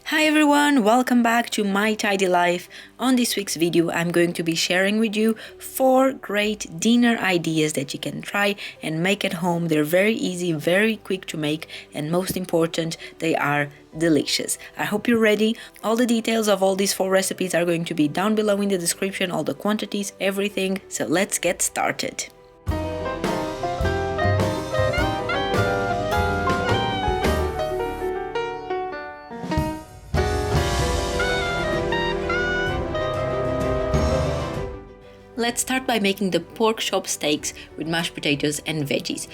Hi everyone, welcome back to My Tidy Life. On this week's video, I'm going to be sharing with you 4 great dinner ideas that you can try and make at home. They're very easy, very quick to make, and most important, they are delicious. I hope you're ready. All the details of all these 4 recipes are going to be down below in the description, all the quantities, everything. So let's get started. Let's start by making the pork chop steaks with mashed potatoes and veggies.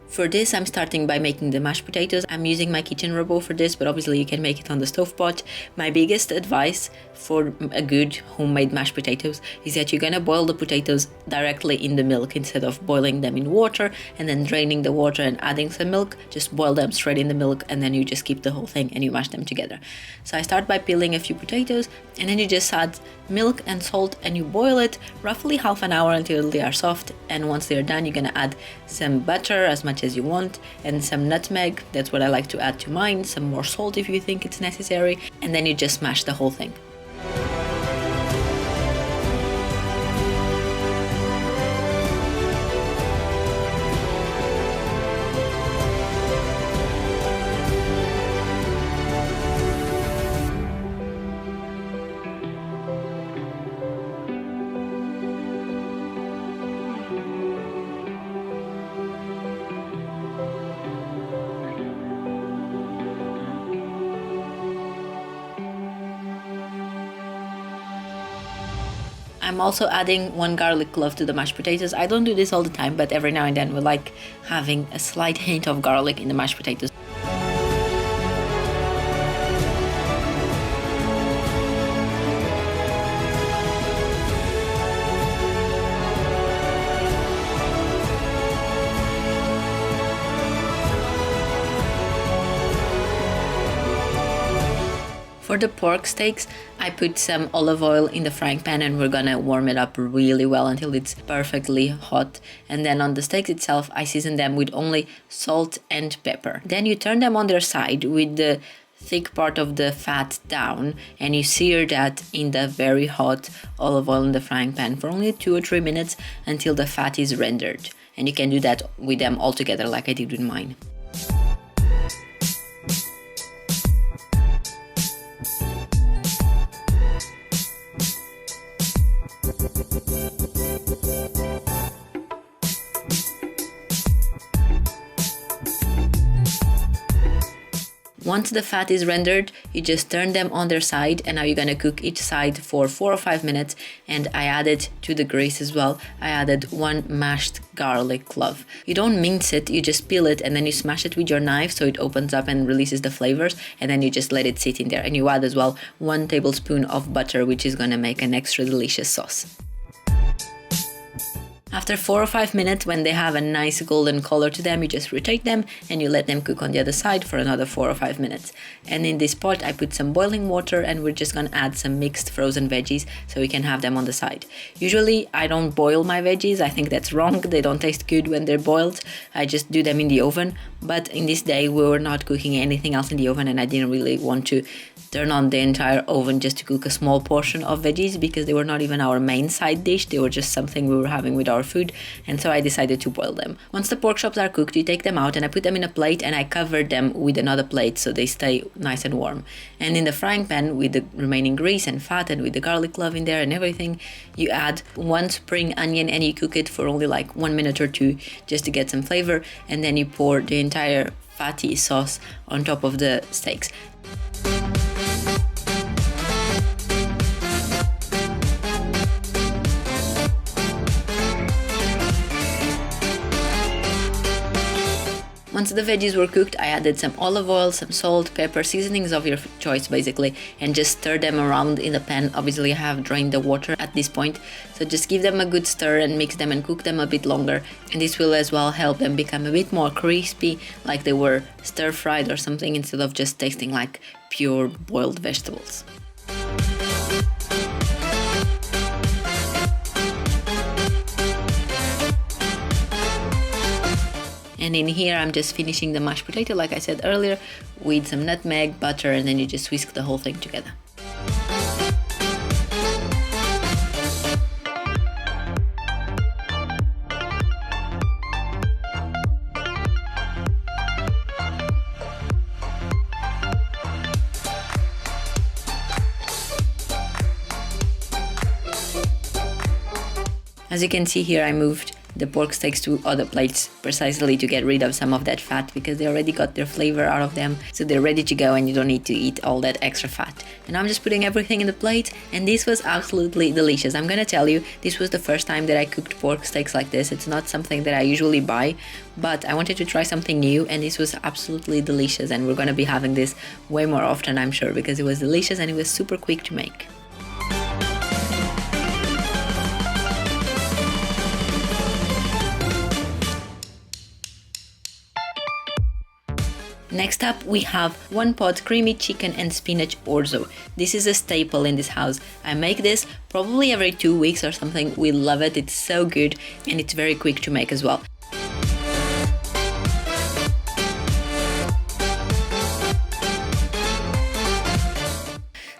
For this, I'm starting by making the mashed potatoes. I'm using my kitchen robot for this, but obviously you can make it on the stovetop. My biggest advice for a good homemade mashed potatoes is that you're gonna boil the potatoes directly in the milk instead of boiling them in water and then draining the water and adding some milk. Just boil them straight in the milk and then you just keep the whole thing and you mash them together. So I start by peeling a few potatoes and then you just add milk and salt and you boil it roughly half an hour until they are soft. And once they're done, you're gonna add some butter, as much as you want, and some nutmeg. That's what I like to add to mine. Some more salt if you think it's necessary, and then you just mash the whole thing. I'm also adding 1 garlic clove to the mashed potatoes. I don't do this all the time, but every now and then we like having a slight hint of garlic in the mashed potatoes. For the pork steaks, I put some olive oil in the frying pan and we're gonna warm it up really well until it's perfectly hot. And then on the steaks itself, I season them with only salt and pepper. Then you turn them on their side with the thick part of the fat down and you sear that in the very hot olive oil in the frying pan for only 2 or 3 minutes until the fat is rendered. And you can do that with them all together like I did with mine. Once the fat is rendered, you just turn them on their side and now you're gonna cook each side for 4 or 5 minutes. And I added to the grease as well, I added 1 mashed garlic clove. You don't mince it, you just peel it and then you smash it with your knife so it opens up and releases the flavors, and then you just let it sit in there. And you add as well 1 tablespoon of butter, which is gonna make an extra delicious sauce. After 4 or 5 minutes, when they have a nice golden color to them, you just rotate them and you let them cook on the other side for another 4 or 5 minutes. And in this pot, I put some boiling water and we're just gonna add some mixed frozen veggies so we can have them on the side. Usually, I don't boil my veggies. I think that's wrong. They don't taste good when they're boiled. I just do them in the oven. But in this day, we were not cooking anything else in the oven and I didn't really want to turn on the entire oven just to cook a small portion of veggies because they were not even our main side dish. They were just something we were having with our food, and so I decided to boil them. Once the pork chops are cooked, you take them out and I put them in a plate and I covered them with another plate so they stay nice and warm. And in the frying pan with the remaining grease and fat and with the garlic clove in there and everything, you add 1 spring onion and you cook it for only like 1 minute or 2 just to get some flavor, and then you pour the entire fatty sauce on top of the steaks. Once the veggies were cooked, I added some olive oil, some salt, pepper, seasonings of your choice basically, and just stir them around in the pan. Obviously I have drained the water at this point, so just give them a good stir and mix them and cook them a bit longer, and this will as well help them become a bit more crispy, like they were stir fried or something, instead of just tasting like pure boiled vegetables. And in here I'm just finishing the mashed potato, like I said earlier, with some nutmeg, butter, and then you just whisk the whole thing together. As you can see here, I moved the pork steaks to other plates precisely to get rid of some of that fat, because they already got their flavor out of them, so they're ready to go and you don't need to eat all that extra fat. And I'm just putting everything in the plate, and this was absolutely delicious. I'm gonna tell you, this was the first time that I cooked pork steaks like this. It's not something that I usually buy, but I wanted to try something new, and this was absolutely delicious, and we're gonna be having this way more often, I'm sure, because it was delicious and it was super quick to make. Next up, we have 1 pot creamy chicken and spinach orzo. This is a staple in this house. I make this probably every 2 weeks or something. We love it, it's so good, and it's very quick to make as well.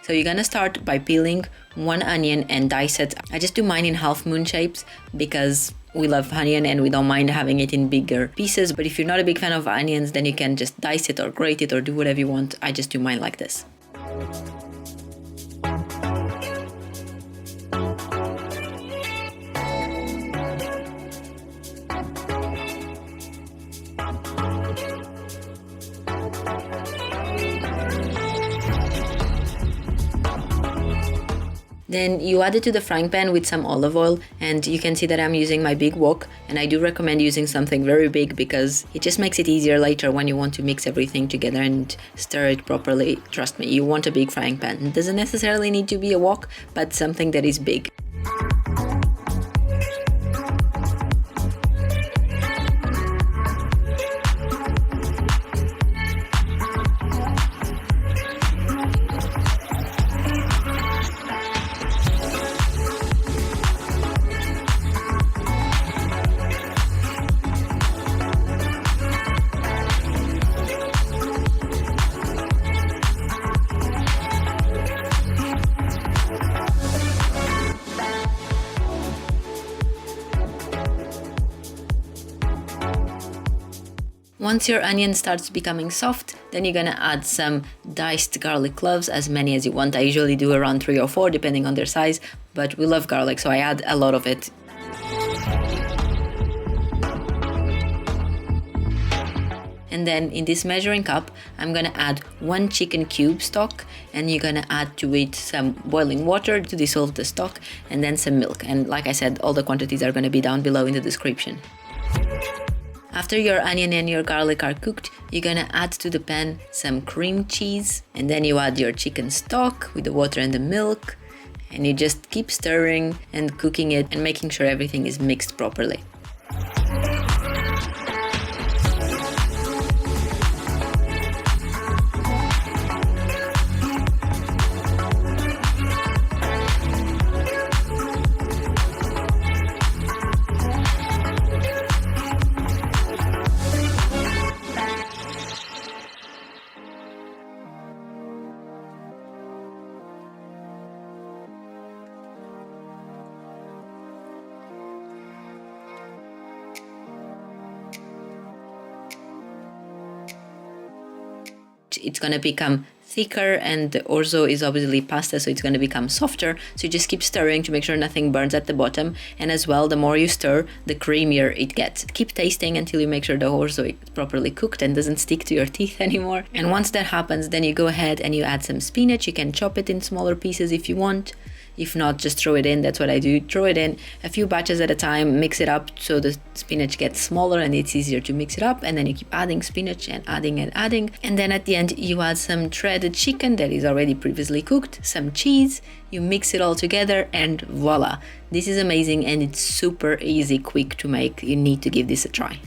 So you're gonna start by peeling 1 onion and dice it. I just do mine in half moon shapes because we love onion and we don't mind having it in bigger pieces. But if you're not a big fan of onions, then you can just dice it or grate it or do whatever you want. I just do mine like this. Then you add it to the frying pan with some olive oil, and you can see that I'm using my big wok, and I do recommend using something very big because it just makes it easier later when you want to mix everything together and stir it properly. Trust me, you want a big frying pan. It doesn't necessarily need to be a wok, but something that is big. Once your onion starts becoming soft, then you're gonna add some diced garlic cloves, as many as you want. I usually do around 3 or 4 depending on their size, but we love garlic, so I add a lot of it. And then in this measuring cup, I'm gonna add 1 chicken cube stock, and you're gonna add to it some boiling water to dissolve the stock, and then some milk. And like I said, all the quantities are gonna be down below in the description. After your onion and your garlic are cooked, you're gonna add to the pan some cream cheese, and then you add your chicken stock with the water and the milk, and you just keep stirring and cooking it and making sure everything is mixed properly. It's gonna become thicker, and the orzo is obviously pasta, so it's gonna become softer. So you just keep stirring to make sure nothing burns at the bottom. And as well, the more you stir, the creamier it gets. Keep tasting until you make sure the orzo is properly cooked and doesn't stick to your teeth anymore. And once that happens, then you go ahead and you add some spinach. You can chop it in smaller pieces if you want. If not, just throw it in. That's what I do. Throw it in a few batches at a time, mix it up so the spinach gets smaller and it's easier to mix it up. And then you keep adding spinach and adding and adding. And then at the end, you add some shredded chicken that is already previously cooked, some cheese, you mix it all together, and voila. This is amazing, and it's super easy, quick to make. You need to give this a try.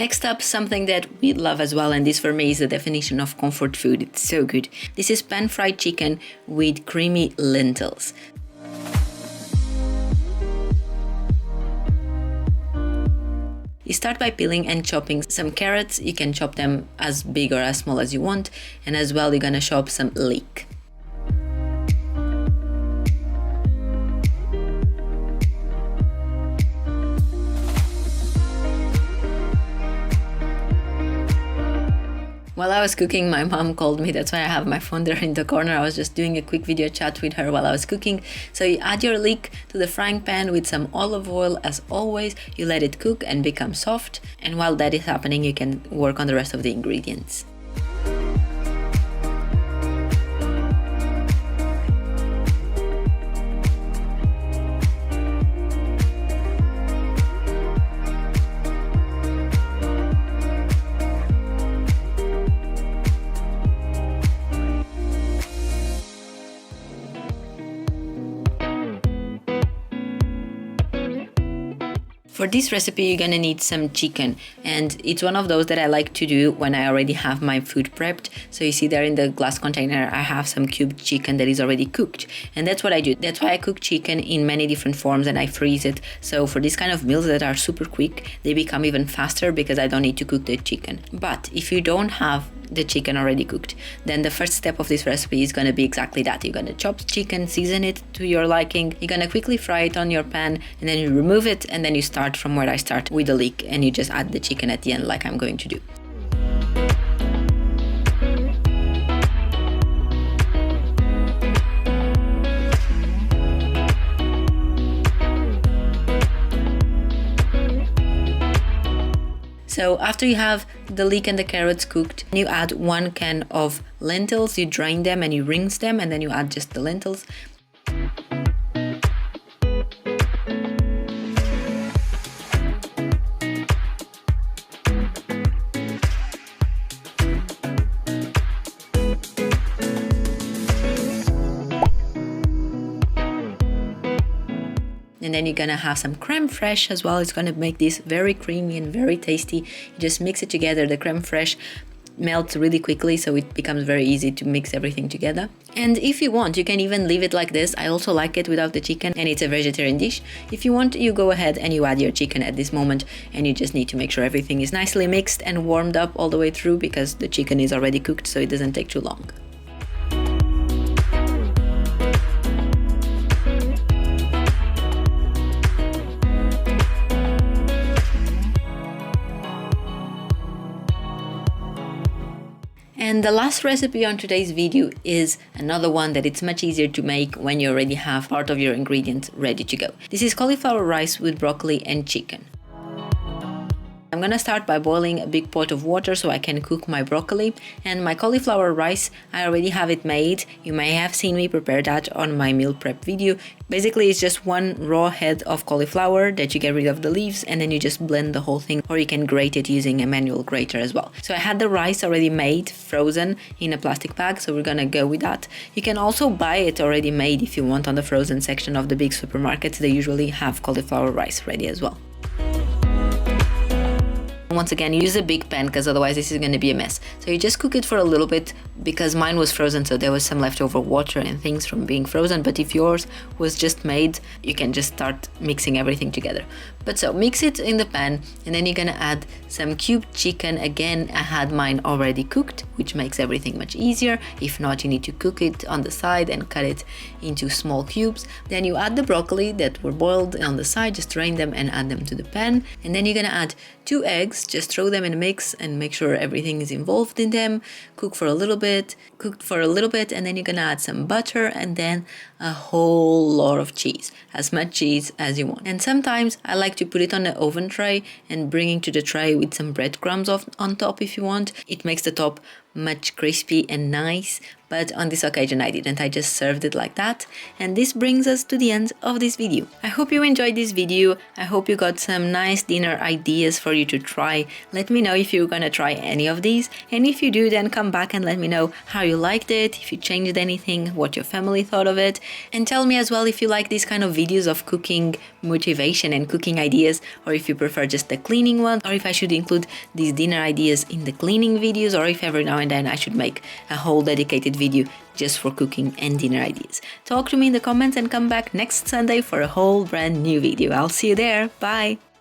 Next up, something that we love as well, and this for me is the definition of comfort food. It's so good. This is pan-fried chicken with creamy lentils. You start by peeling and chopping some carrots. You can chop them as big or as small as you want. And as well, you're gonna chop some leek. While I was cooking, my mom called me. That's why I have my phone there in the corner. I was just doing a quick video chat with her while I was cooking. So you add your leek to the frying pan with some olive oil as always. You let it cook and become soft. And while that is happening, you can work on the rest of the ingredients. For this recipe, you're gonna need some chicken, and it's one of those that I like to do when I already have my food prepped. So you see there in the glass container, I have some cubed chicken that is already cooked, and that's what I do. That's why I cook chicken in many different forms and I freeze it. So for these kind of meals that are super quick, they become even faster because I don't need to cook the chicken. But if you don't have the chicken already cooked, then the first step of this recipe is going to be exactly that. You're going to chop chicken, season it to your liking, you're going to quickly fry it on your pan, and then you remove it, and then you start from where I start with the leek, and you just add the chicken at the end like I'm going to do. So after you have the leek and the carrots cooked, you add 1 can of lentils, you drain them and you rinse them, and then you add just the lentils. And then you're gonna have some creme fraiche as well. It's gonna make this very creamy and very tasty. You just mix it together. The creme fraiche melts really quickly, so it becomes very easy to mix everything together. And if you want, you can even leave it like this. I also like it without the chicken, and it's a vegetarian dish. If you want, you go ahead and you add your chicken at this moment, and you just need to make sure everything is nicely mixed and warmed up all the way through, because the chicken is already cooked, so it doesn't take too long. And the last recipe on today's video is another one that it's much easier to make when you already have part of your ingredients ready to go. This is cauliflower rice with broccoli and chicken. I'm gonna start by boiling a big pot of water so I can cook my broccoli, and my cauliflower rice, I already have it made. You may have seen me prepare that on my meal prep video. Basically, it's just 1 raw head of cauliflower that you get rid of the leaves, and then you just blend the whole thing, or you can grate it using a manual grater as well. So I had the rice already made, frozen in a plastic bag, so we're gonna go with that. You can also buy it already made if you want on the frozen section of the big supermarkets. They usually have cauliflower rice ready as well. Once again, use a big pan because otherwise this is going to be a mess. So you just cook it for a little bit, because mine was frozen, so there was some leftover water and things from being frozen. But if yours was just made, you can just start mixing everything together. But so mix it in the pan, and then you're gonna add some cubed chicken. Again, I had mine already cooked, which makes everything much easier. If not, you need to cook it on the side and cut it into small cubes. Then you add the broccoli that were boiled on the side, just drain them and add them to the pan. And then you're gonna add 2 eggs, just throw them in a mix and make sure everything is involved in them. Cooked for a little bit, and then you're gonna add some butter and then a whole lot of cheese, as much cheese as you want. And sometimes I like to put it on the oven tray and bring it to the tray with some breadcrumbs on top if you want. It makes the top much crispy and nice, but on this occasion I didn't. I just served it like that. And this brings us to the end of this video. I hope you enjoyed this video. I hope you got some nice dinner ideas for you to try. Let me know if you're gonna try any of these, and if you do, then come back and let me know how you liked it, if you changed anything, what your family thought of it, and tell me as well if you like these kind of videos of cooking motivation and cooking ideas, or if you prefer just the cleaning one, or if I should include these dinner ideas in the cleaning videos, or if every now and then I should make a whole dedicated video just for cooking and dinner ideas. Talk to me in the comments and come back next Sunday for a whole brand new video. I'll see you there. Bye!